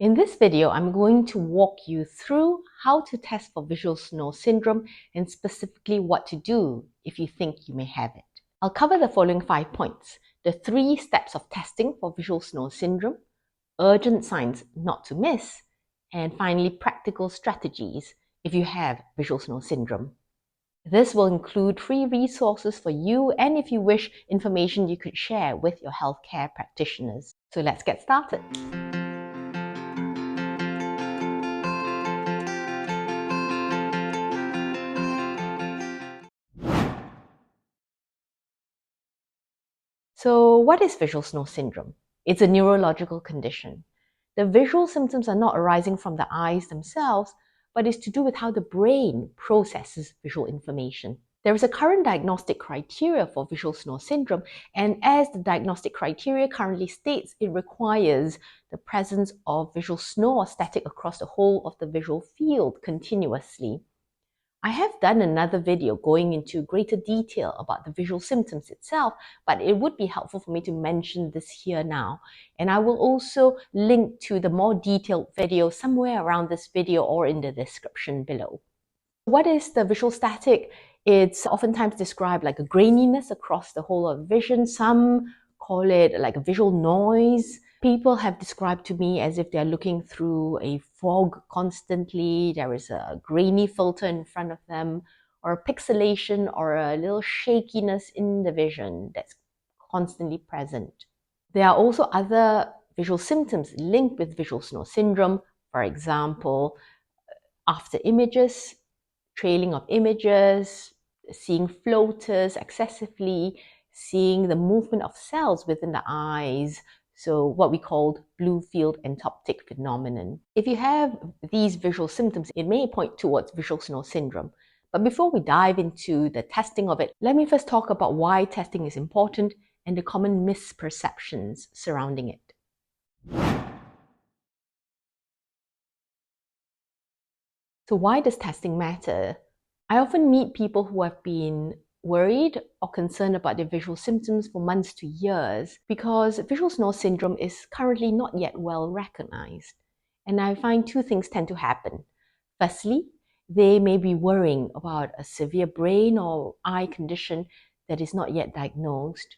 In this video, I'm going to walk you through how to test for visual snow syndrome and specifically what to do if you think you may have it. I'll cover the following 5 points: the 3 steps of testing for visual snow syndrome, urgent signs not to miss, and finally practical strategies if you have visual snow syndrome. This will include free resources for you and, if you wish, information you could share with your healthcare practitioners. So let's get started. So what is visual snow syndrome? It's a neurological condition. The visual symptoms are not arising from the eyes themselves, but is to do with how the brain processes visual information. There is a current diagnostic criteria for visual snow syndrome, and as the diagnostic criteria currently states, it requires the presence of visual snow or static across the whole of the visual field continuously. I have done another video going into greater detail about the visual symptoms itself, but it would be helpful for me to mention this here now. And I will also link to the more detailed video somewhere around this video or in the description below. What is the visual static? It's oftentimes described like a graininess across the whole of vision. Some call it like a visual noise. People have described to me as if they're looking through a fog constantly. There is a grainy filter in front of them, or a pixelation or a little shakiness in the vision that's constantly present. There are also other visual symptoms linked with visual snow syndrome. For example, after images, trailing of images, seeing floaters excessively, seeing the movement of cells within the eyes, so what we call blue field entoptic phenomenon. If you have these visual symptoms, it may point towards visual snow syndrome. But before we dive into the testing of it, let me first talk about why testing is important and the common misperceptions surrounding it. So why does testing matter? I often meet people who have been worried or concerned about their visual symptoms for months to years because visual snow syndrome is currently not yet well recognized. And I find 2 things tend to happen. Firstly, they may be worrying about a severe brain or eye condition that is not yet diagnosed.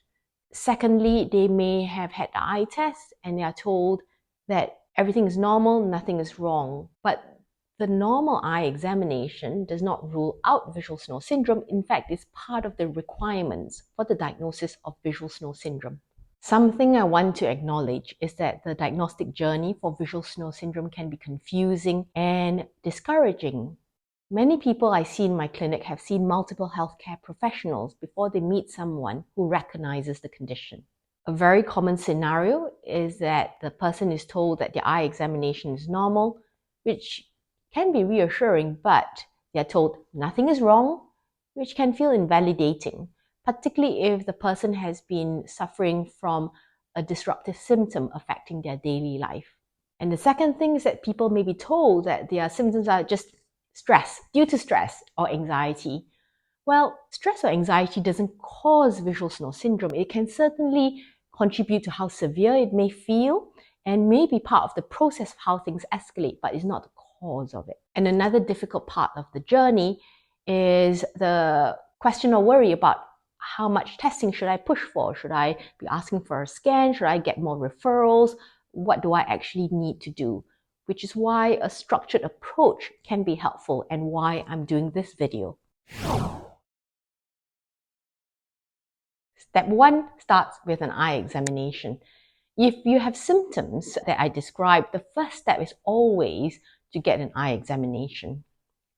Secondly, they may have had the eye test and they are told that everything is normal, nothing is wrong. But the normal eye examination does not rule out visual snow syndrome. In fact, it's part of the requirements for the diagnosis of visual snow syndrome. Something I want to acknowledge is that the diagnostic journey for visual snow syndrome can be confusing and discouraging. Many people I see in my clinic have seen multiple healthcare professionals before they meet someone who recognizes the condition. A very common scenario is that the person is told that their eye examination is normal, which can be reassuring, but they're told nothing is wrong, which can feel invalidating, particularly if the person has been suffering from a disruptive symptom affecting their daily life. And the second thing is that people may be told that their symptoms are just due to stress or anxiety. Well, stress or anxiety doesn't cause visual snow syndrome. It can certainly contribute to how severe it may feel and may be part of the process of how things escalate, but it's not the cause of it. And another difficult part of the journey is the question or worry about how much testing should I push for? Should I be asking for a scan? Should I get more referrals? What do I actually need to do? Which is why a structured approach can be helpful and why I'm doing this video. Step 1 starts with an eye examination. If you have symptoms that I described, the first step is always to get an eye examination.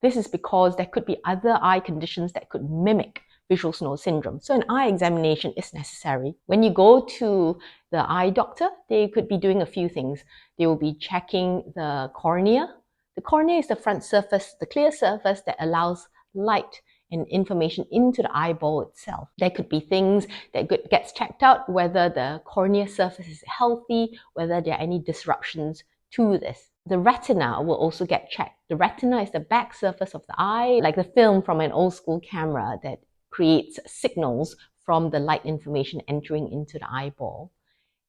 This is because there could be other eye conditions that could mimic visual snow syndrome. So an eye examination is necessary. When you go to the eye doctor, they could be doing a few things. They will be checking the cornea. The cornea is the front surface, the clear surface that allows light and information into the eyeball itself. There could be things that gets checked out, whether the cornea surface is healthy, whether there are any disruptions to this. The retina will also get checked. The retina is the back surface of the eye, like the film from an old school camera that creates signals from the light information entering into the eyeball.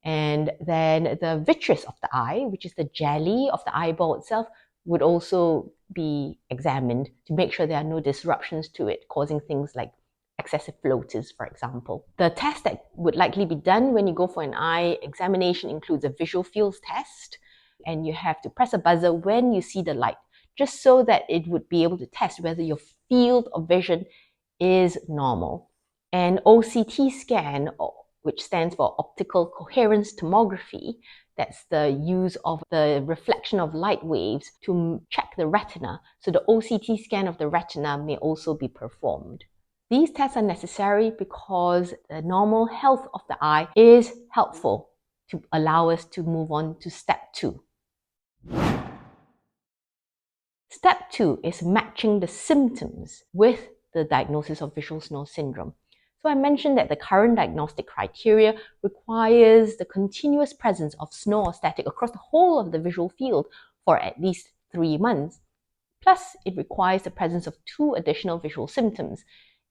And then the vitreous of the eye, which is the jelly of the eyeball itself, would also be examined to make sure there are no disruptions to it, causing things like excessive floaters, for example. The test that would likely be done when you go for an eye examination includes a visual fields test, and you have to press a buzzer when you see the light, just so that it would be able to test whether your field of vision is normal. An OCT scan, which stands for optical coherence tomography, that's the use of the reflection of light waves to check the retina. So the OCT scan of the retina may also be performed. These tests are necessary because the normal health of the eye is helpful to allow us to move on to step 2. Step 2 is matching the symptoms with the diagnosis of visual snow syndrome. So I mentioned that the current diagnostic criteria requires the continuous presence of snow or static across the whole of the visual field for at least 3 months. Plus, it requires the presence of 2 additional visual symptoms.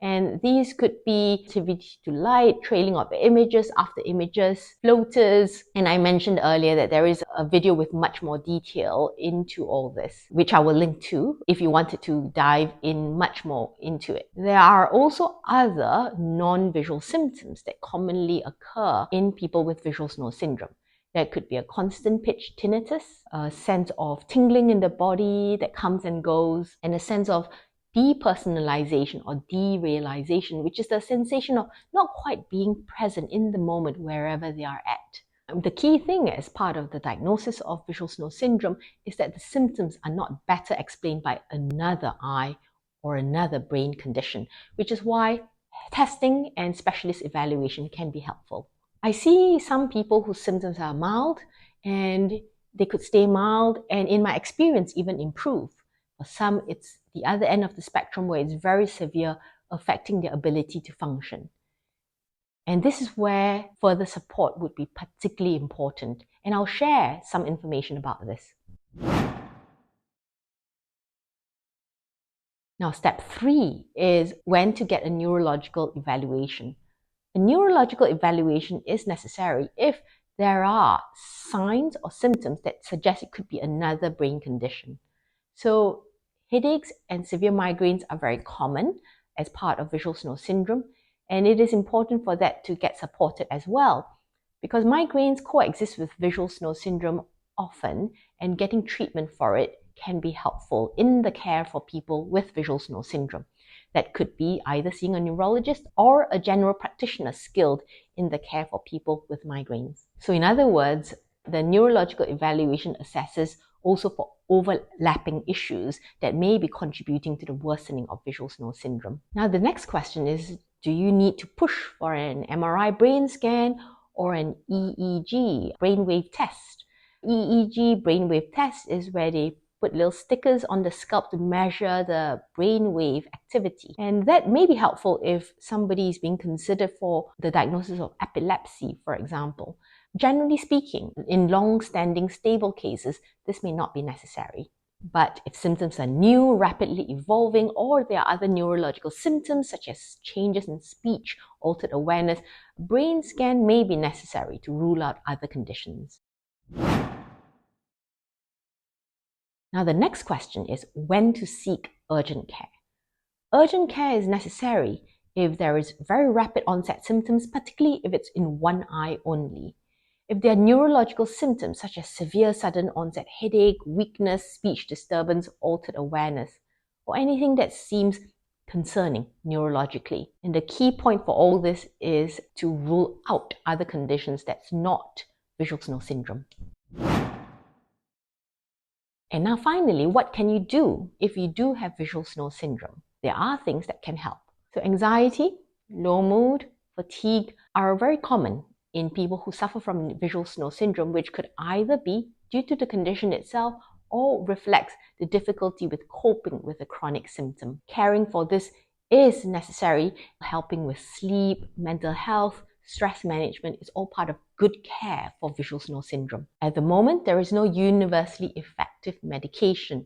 And these could be sensitivity to light, trailing of images, after images, floaters. And I mentioned earlier that there is a video with much more detail into all this, which I will link to if you wanted to dive in much more into it. There are also other non-visual symptoms that commonly occur in people with visual snow syndrome. There could be a constant pitch tinnitus, a sense of tingling in the body that comes and goes, and a sense of depersonalization or derealization, which is the sensation of not quite being present in the moment wherever they are at. The key thing as part of the diagnosis of visual snow syndrome is that the symptoms are not better explained by another eye or another brain condition, which is why testing and specialist evaluation can be helpful. I see some people whose symptoms are mild and they could stay mild and in my experience even improve. For some, it's the other end of the spectrum where it's very severe, affecting their ability to function. And this is where further support would be particularly important. And I'll share some information about this. Now, step 3 is when to get a neurological evaluation. A neurological evaluation is necessary if there are signs or symptoms that suggest it could be another brain condition. So headaches and severe migraines are very common as part of visual snow syndrome, and it is important for that to get supported as well, because migraines coexist with visual snow syndrome often, and getting treatment for it can be helpful in the care for people with visual snow syndrome. That could be either seeing a neurologist or a general practitioner skilled in the care for people with migraines. So in other words, the neurological evaluation assesses also for overlapping issues that may be contributing to the worsening of visual snow syndrome. Now, the next question is, do you need to push for an MRI brain scan or an EEG brainwave test? EEG brainwave test is where they put little stickers on the scalp to measure the brainwave activity. And that may be helpful if somebody is being considered for the diagnosis of epilepsy, for example. Generally speaking, in long-standing stable cases, this may not be necessary. But if symptoms are new, rapidly evolving, or there are other neurological symptoms such as changes in speech, altered awareness, a brain scan may be necessary to rule out other conditions. Now, the next question is when to seek urgent care. Urgent care is necessary if there is very rapid onset symptoms, particularly if it's in one eye only. If there are neurological symptoms such as severe sudden onset headache, weakness, speech disturbance, altered awareness, or anything that seems concerning neurologically. And the key point for all this is to rule out other conditions that's not visual snow syndrome. And now finally, what can you do if you do have visual snow syndrome? There are things that can help. So anxiety, low mood, fatigue are very common in people who suffer from visual snow syndrome, which could either be due to the condition itself or reflects the difficulty with coping with a chronic symptom. Caring for this is necessary. Helping with sleep, mental health, stress management is all part of good care for visual snow syndrome. At the moment, there is no universally effective medication,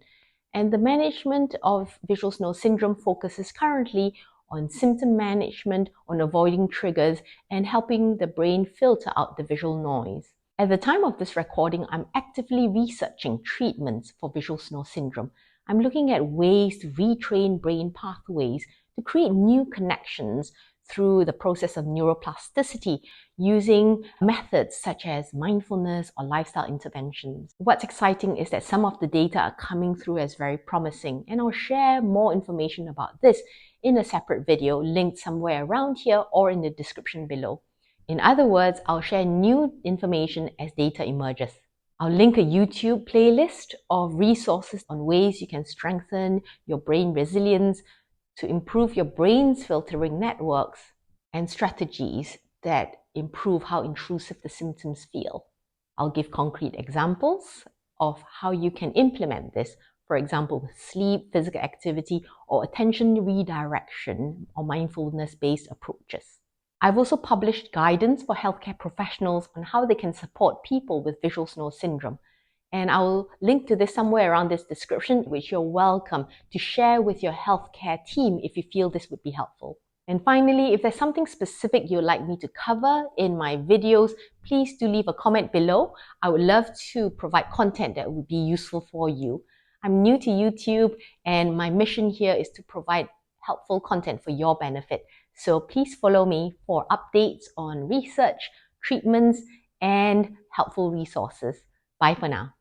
and the management of visual snow syndrome focuses currently on symptom management, on avoiding triggers, and helping the brain filter out the visual noise. At the time of this recording, I'm actively researching treatments for visual snore syndrome. I'm looking at ways to retrain brain pathways to create new connections through the process of neuroplasticity using methods such as mindfulness or lifestyle interventions. What's exciting is that some of the data are coming through as very promising, and I'll share more information about this in a separate video linked somewhere around here or in the description below. In other words, I'll share new information as data emerges. I'll link a YouTube playlist of resources on ways you can strengthen your brain resilience to improve your brain's filtering networks and strategies that improve how intrusive the symptoms feel. I'll give concrete examples of how you can implement this, for example, with sleep, physical activity, or attention redirection or mindfulness-based approaches. I've also published guidance for healthcare professionals on how they can support people with visual snore syndrome. And I'll link to this somewhere around this description, which you're welcome to share with your healthcare team if you feel this would be helpful. And finally, if there's something specific you'd like me to cover in my videos, please do leave a comment below. I would love to provide content that would be useful for you. I'm new to YouTube, and my mission here is to provide helpful content for your benefit. So please follow me for updates on research, treatments, and helpful resources. Bye for now.